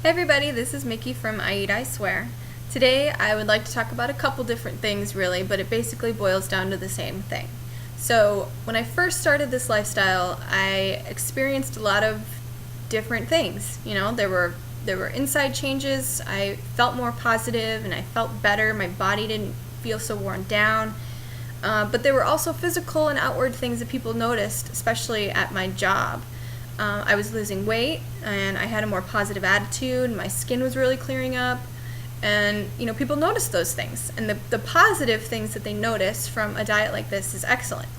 Hey everybody, this is Mickey from I Eat, I Swear. Today I would like to talk about a couple different things really, but it basically boils down to the same thing. So when I first started this lifestyle, I experienced a lot of different things. There were inside changes. I felt more positive and I felt better. My body didn't feel so worn down. But there were also physical and outward things that people noticed, especially at my job. I was losing weight and I had a more positive attitude. My skin was really clearing up. And, people notice those things. And the positive things that they notice from a diet like this is excellent.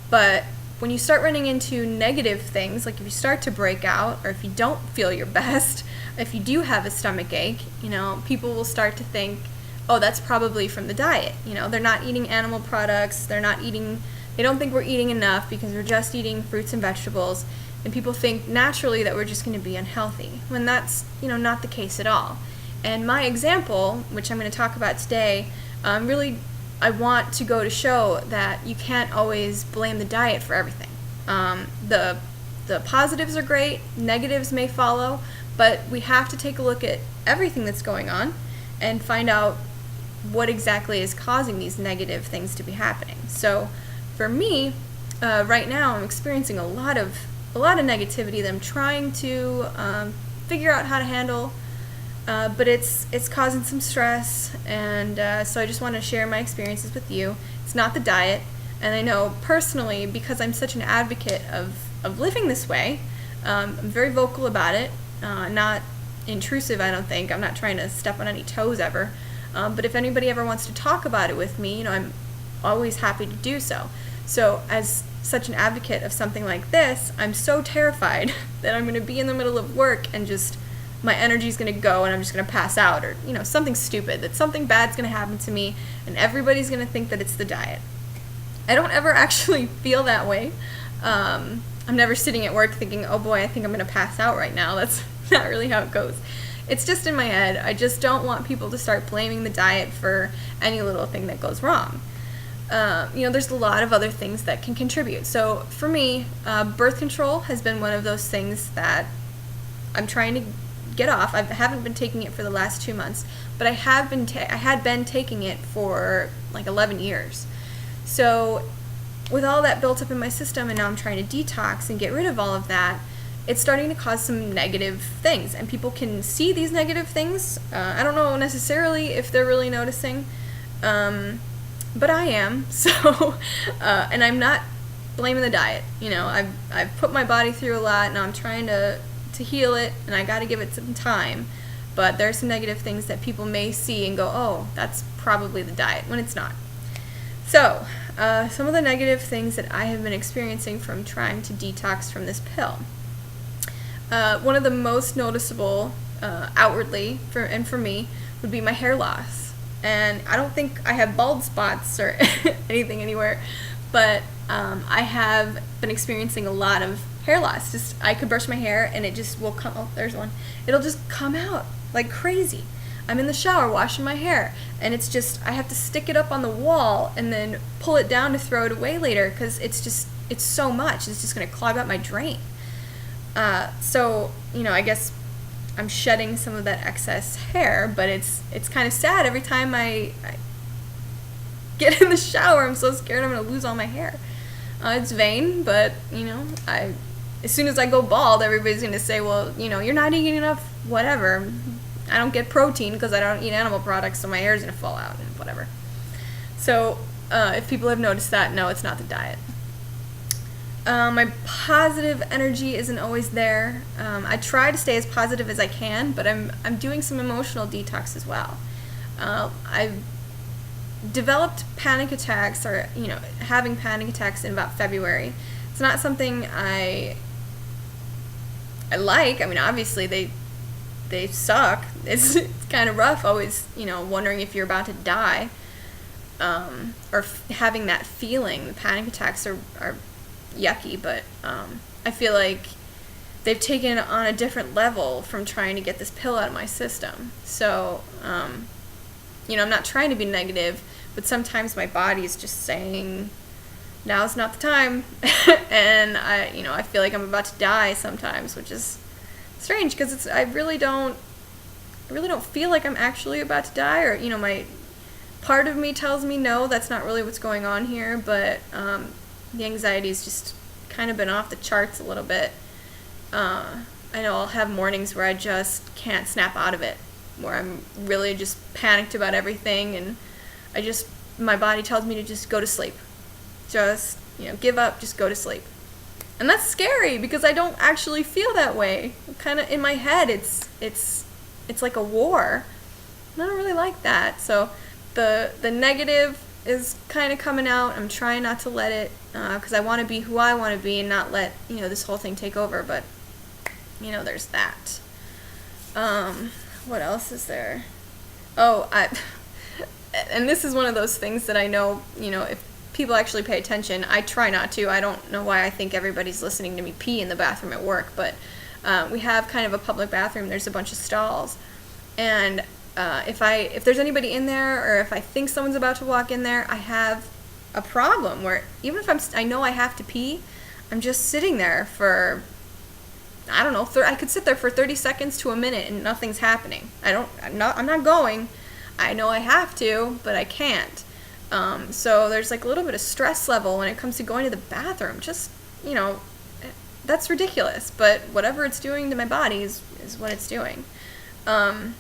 But when you start running into negative things, like if you start to break out or if you don't feel your best, if you do have a stomach ache, people will start to think, oh, that's probably from the diet. They're not eating animal products. They don't think we're eating enough because we're just eating fruits and vegetables. And people think naturally that we're just going to be unhealthy, when that's, not the case at all. And my example, which I'm going to talk about today, really, I want to go to show that you can't always blame the diet for everything. The positives are great, negatives may follow, but we have to take a look at everything that's going on and find out what exactly is causing these negative things to be happening. So for me, right now I'm experiencing a lot of negativity that I'm trying to figure out how to handle, but it's causing some stress, and so I just want to share my experiences with you. It's not the diet, and I know personally, because I'm such an advocate of living this way, I'm very vocal about it, not intrusive, I don't think. I'm not trying to step on any toes ever, but if anybody ever wants to talk about it with me, I'm always happy to do so. So as such an advocate of something like this, I'm so terrified that I'm going to be in the middle of work and just my energy is going to go and I'm just going to pass out, or something stupid, that something bad's going to happen to me and everybody's going to think that it's the diet. I don't ever actually feel that way. I'm never sitting at work thinking, oh boy, I think I'm going to pass out right now. That's not really how it goes. It's just in my head. I just don't want people to start blaming the diet for any little thing that goes wrong. There's a lot of other things that can contribute. So for me, birth control has been one of those things that I'm trying to get off. I haven't been taking it for the last 2 months, but I had been taking it for like 11 years. So with all that built up in my system, and now I'm trying to detox and get rid of all of that, it's starting to cause some negative things, and people can see these negative things. I don't know necessarily if they're really noticing, but I am. So, and I'm not blaming the diet. I've put my body through a lot. Now I'm trying to heal it, and I got to give it some time. But there are some negative things that people may see and go, oh, that's probably the diet, when it's not. So, some of the negative things that I have been experiencing from trying to detox from this pill. One of the most noticeable outwardly for me would be my hair loss. And I don't think I have bald spots or anything anywhere, but I have been experiencing a lot of hair loss. Just I could brush my hair and it just will come. Oh, there's one. It'll just come out like crazy. I'm in the shower washing my hair, and it's just I have to stick it up on the wall and then pull it down to throw it away later because it's so much. It's just going to clog up my drain. So I guess I'm shedding some of that excess hair, but it's kind of sad every time I get in the shower. I'm so scared I'm going to lose all my hair. It's vain, but as soon as I go bald, everybody's going to say, well, you're not eating enough, whatever. I don't get protein because I don't eat animal products, so my hair's going to fall out and whatever. So if people have noticed that, no, it's not the diet. My positive energy isn't always there. I try to stay as positive as I can, but I'm doing some emotional detox as well. I've developed panic attacks, or having panic attacks in about February. It's not something I like. I mean, obviously they suck. It's kind of rough. Always wondering if you're about to die, or having that feeling. The panic attacks are yucky, but I feel like they've taken it on a different level from trying to get this pill out of my system. So, I'm not trying to be negative, but sometimes my body is just saying, now's not the time, and I feel like I'm about to die sometimes, which is strange because I really don't really don't feel like I'm actually about to die, or, my part of me tells me no, that's not really what's going on here, but the anxiety's just kind of been off the charts a little bit. I know I'll have mornings where I just can't snap out of it, where I'm really just panicked about everything, and my body tells me to just go to sleep. Just, give up, just go to sleep. And that's scary because I don't actually feel that way. Kind of in my head, it's like a war. And I don't really like that. So the negative is kind of coming out. I'm trying not to let it, because I want to be who I want to be and not let, this whole thing take over. But, there's that. What else is there? Oh, and this is one of those things that I know, if people actually pay attention, I try not to. I don't know why I think everybody's listening to me pee in the bathroom at work, but we have kind of a public bathroom. There's a bunch of stalls, and if there's anybody in there, or if I think someone's about to walk in there, I have a problem where even if I know I have to pee, I'm just sitting there for, I don't know, I could sit there for 30 seconds to a minute and nothing's happening. I'm not going. I know I have to, but I can't. So there's like a little bit of stress level when it comes to going to the bathroom. Just, that's ridiculous, but whatever it's doing to my body is what it's doing. And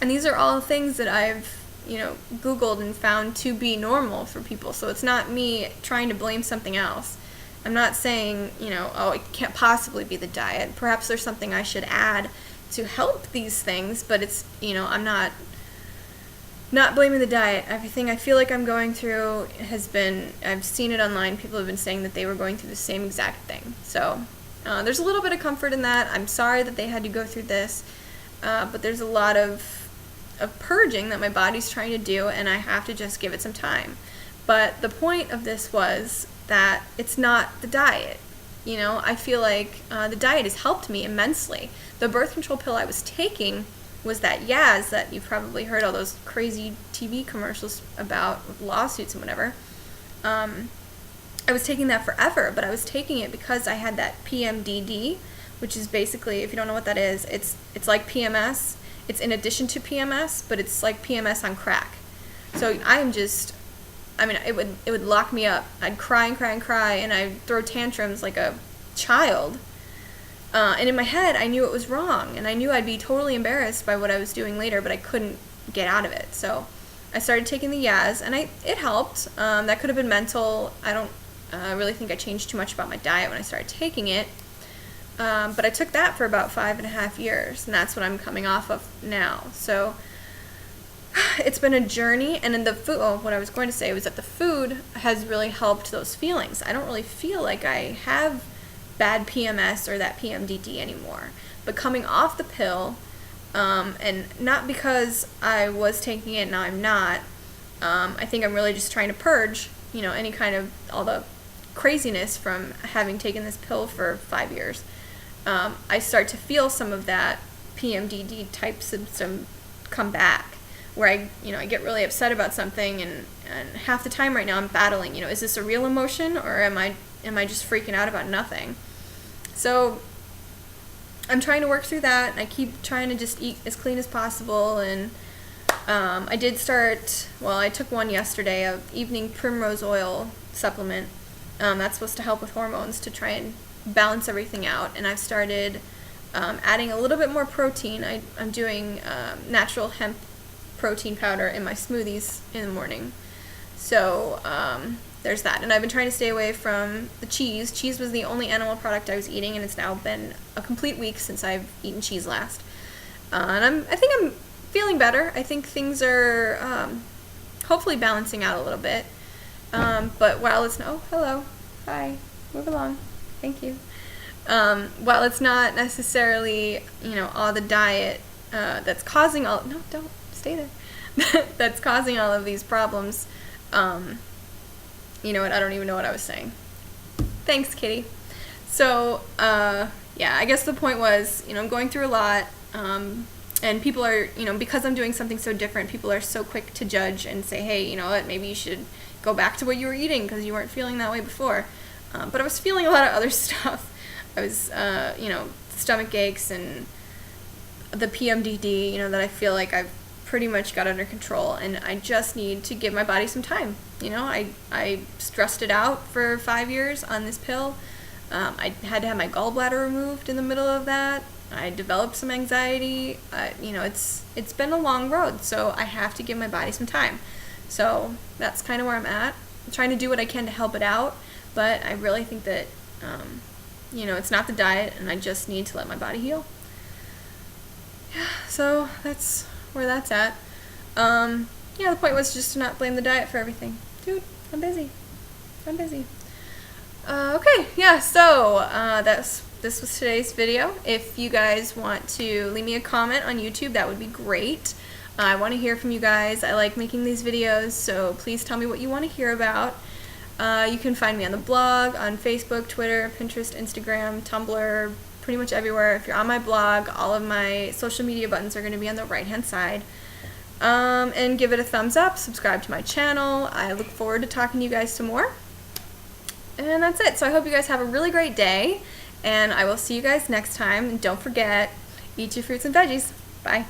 these are all things that I've, Googled and found to be normal for people. So it's not me trying to blame something else. I'm not saying, oh, it can't possibly be the diet. Perhaps there's something I should add to help these things, but it's, I'm not blaming the diet. Everything I feel like I'm going through I've seen it online. People have been saying that they were going through the same exact thing. So there's a little bit of comfort in that. I'm sorry that they had to go through this, but there's a lot of purging that my body's trying to do, and I have to just give it some time. But the point of this was that it's not the diet. I feel like the diet has helped me immensely. The birth control pill I was taking was that Yaz that you've probably heard all those crazy TV commercials about, with lawsuits and whatever. I was taking that forever, but I was taking it because I had that PMDD, which is basically, if you don't know what that is, it's like PMS. It's in addition to PMS, but it's like PMS on crack. So it would lock me up. I'd cry and cry and cry, and I'd throw tantrums like a child. And in my head, I knew it was wrong, and I knew I'd be totally embarrassed by what I was doing later, but I couldn't get out of it. So I started taking the Yaz, and it helped. That could have been mental. I don't really think I changed too much about my diet when I started taking it. But I took that for about 5.5 years, and that's what I'm coming off of now. So it's been a journey, and in the food, what I was going to say was that the food has really helped those feelings. I don't really feel like I have bad PMS or that PMDD anymore. But coming off the pill, and not because I was taking it, now I'm not, I think I'm really just trying to purge, any kind of, all the craziness from having taken this pill for 5 years. I start to feel some of that PMDD type symptom come back, where I get really upset about something, and half the time right now I'm battling, is this a real emotion, or am I just freaking out about nothing? So I'm trying to work through that, and I keep trying to just eat as clean as possible, and I took one yesterday, a evening primrose oil supplement. That's supposed to help with hormones to try and balance everything out, and I've started adding a little bit more protein. I'm doing natural hemp protein powder in my smoothies in the morning. So there's that. And I've been trying to stay away from the cheese. Cheese was the only animal product I was eating, and it's now been a complete week since I've eaten cheese last. And I think I'm feeling better. I think things are hopefully balancing out a little bit. But while it's hello, hi, move along. Thank you. While it's not necessarily, all the diet that's causing all... No, don't. Stay there. That's causing all of these problems. You know what? I don't even know what I was saying. Thanks, Kitty. So, I guess the point was, I'm going through a lot. And people are, because I'm doing something so different, people are so quick to judge and say, hey, you know what? Maybe you should go back to what you were eating because you weren't feeling that way before. But I was feeling a lot of other stuff. I was, stomach aches, and the PMDD, that I feel like I've pretty much got under control, and I just need to give my body some time. I stressed it out for 5 years on this pill. I had to have my gallbladder removed in the middle of that. I developed some anxiety. It's been a long road, so I have to give my body some time. So that's kind of where I'm at. I'm trying to do what I can to help it out, but I really think that, it's not the diet, and I just need to let my body heal. Yeah, so that's where that's at. The point was just to not blame the diet for everything. Dude, I'm busy. Okay, yeah, so this was today's video. If you guys want to leave me a comment on YouTube, that would be great. I want to hear from you guys. I like making these videos, so please tell me what you want to hear about. You can find me on the blog, on Facebook, Twitter, Pinterest, Instagram, Tumblr, pretty much everywhere. If you're on my blog, all of my social media buttons are going to be on the right-hand side. And give it a thumbs up, subscribe to my channel. I look forward to talking to you guys some more. And that's it. So I hope you guys have a really great day, and I will see you guys next time. And don't forget, eat your fruits and veggies. Bye.